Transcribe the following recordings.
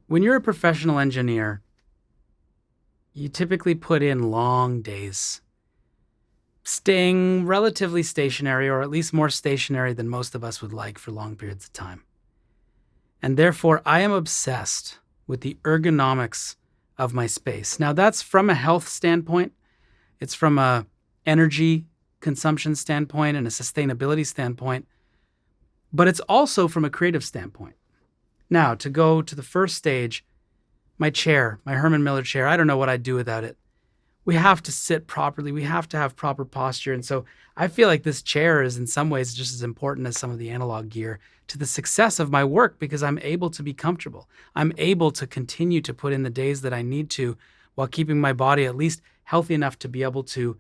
When you're a professional engineer, you typically put in long days, staying relatively stationary, or at least more stationary than most of us would like for long periods of time. And therefore, I am obsessed with the ergonomics of my space. Now, that's from a health standpoint, it's from a energy consumption standpoint and a sustainability standpoint, but it's also from a creative standpoint. Now, to go to the first stage, my chair, my Herman Miller chair, I don't know what I'd do without it. We have to sit properly. We have to have proper posture. And so I feel like this chair is in some ways just as important as some of the analog gear to the success of my work because I'm able to be comfortable. I'm able to continue to put in the days that I need to while keeping my body at least healthy enough to be able to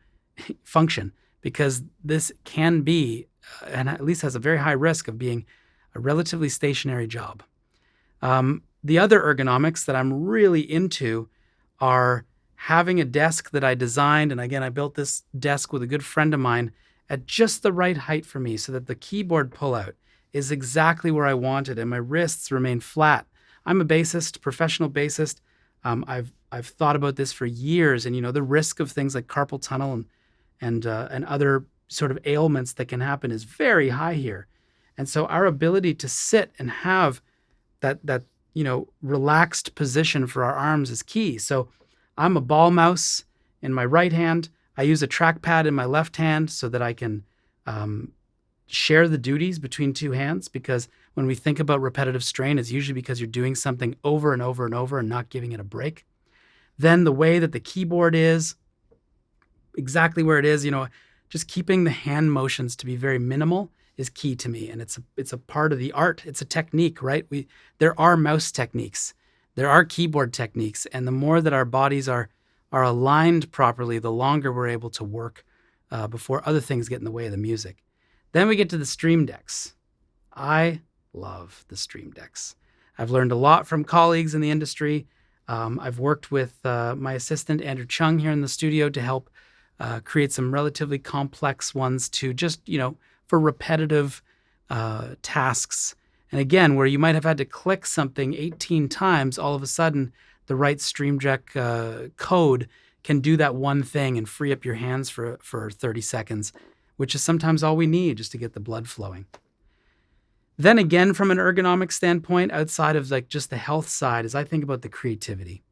function because this can be, and at least has a very high risk of being a relatively stationary job. The other ergonomics that I'm really into are having a desk that I designed. And again, I built this desk with a good friend of mine at just the right height for me so that the keyboard pullout is exactly where I want it and my wrists remain flat. I'm a bassist, professional bassist. I've thought about this for years, and the risk of things like carpal tunnel and other sort of ailments that can happen is very high here. And so our ability to sit and have that relaxed position for our arms is key. So I'm a ball mouse in my right hand. I use a trackpad in my left hand so that I can share the duties between two hands, because when we think about repetitive strain, it's usually because you're doing something over and over and over and not giving it a break. Then the way that the keyboard is, exactly where it is, just keeping the hand motions to be very minimal is key to me. And it's a part of the art. It's a technique, right? There are mouse techniques. There are keyboard techniques. And the more that our bodies are aligned properly, the longer we're able to work before other things get in the way of the music. Then we get to the Stream Decks. I love the Stream Decks. I've learned a lot from colleagues in the industry. I've worked with my assistant, Andrew Chung, here in the studio to help create some relatively complex ones to just, for repetitive tasks. And again, where you might have had to click something 18 times, all of a sudden the right Stream Deck code can do that one thing and free up your hands for 30 seconds, which is sometimes all we need just to get the blood flowing. Then again, from an ergonomic standpoint, outside of like just the health side, as I think about the creativity,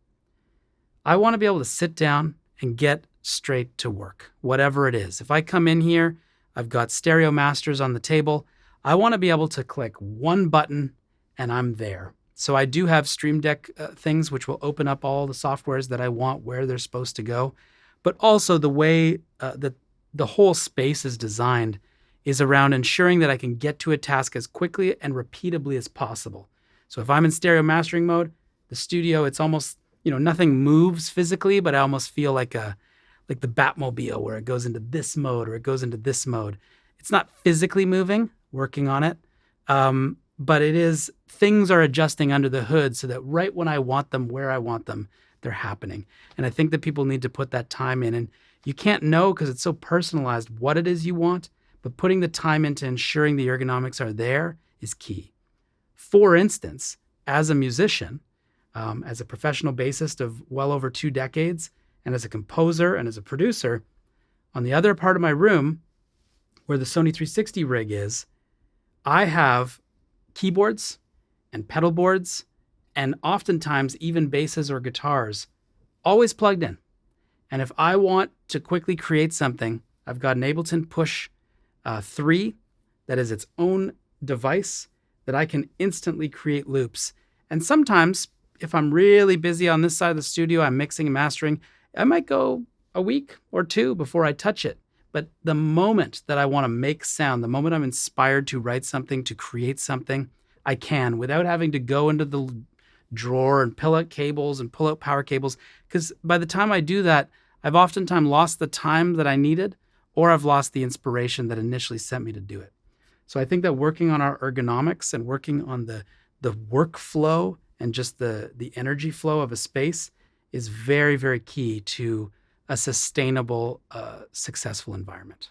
I want to be able to sit down and get straight to work, whatever it is. If I come in here, I've got stereo masters on the table. I want to be able to click one button and I'm there. So I do have Stream Deck things which will open up all the softwares that I want where they're supposed to go. But also the way that the whole space is designed is around ensuring that I can get to a task as quickly and repeatably as possible. So if I'm in stereo mastering mode, the studio, it's almost, nothing moves physically, but I almost feel like the Batmobile where it goes into this mode or it goes into this mode. It's not physically moving, working on it, but it is, things are adjusting under the hood so that right when I want them, where I want them, they're happening. And I think that people need to put that time in. And you can't know because it's so personalized what it is you want, but putting the time into ensuring the ergonomics are there is key. For instance, as a musician, as a professional bassist of well over 2 decades, and as a composer and as a producer, on the other part of my room, where the Sony 360 rig is, I have keyboards and pedal boards and oftentimes even basses or guitars always plugged in. And if I want to quickly create something, I've got an Ableton Push 3 that is its own device that I can instantly create loops. And sometimes, if I'm really busy on this side of the studio, I'm mixing and mastering, I might go a week or 2 before I touch it. But the moment that I want to make sound, the moment I'm inspired to write something, to create something, I can without having to go into the drawer and pull out cables and pull out power cables. Because by the time I do that, I've oftentimes lost the time that I needed, or I've lost the inspiration that initially sent me to do it. So I think that working on our ergonomics and working on the workflow and just the energy flow of a space is very, very key to a sustainable, successful environment.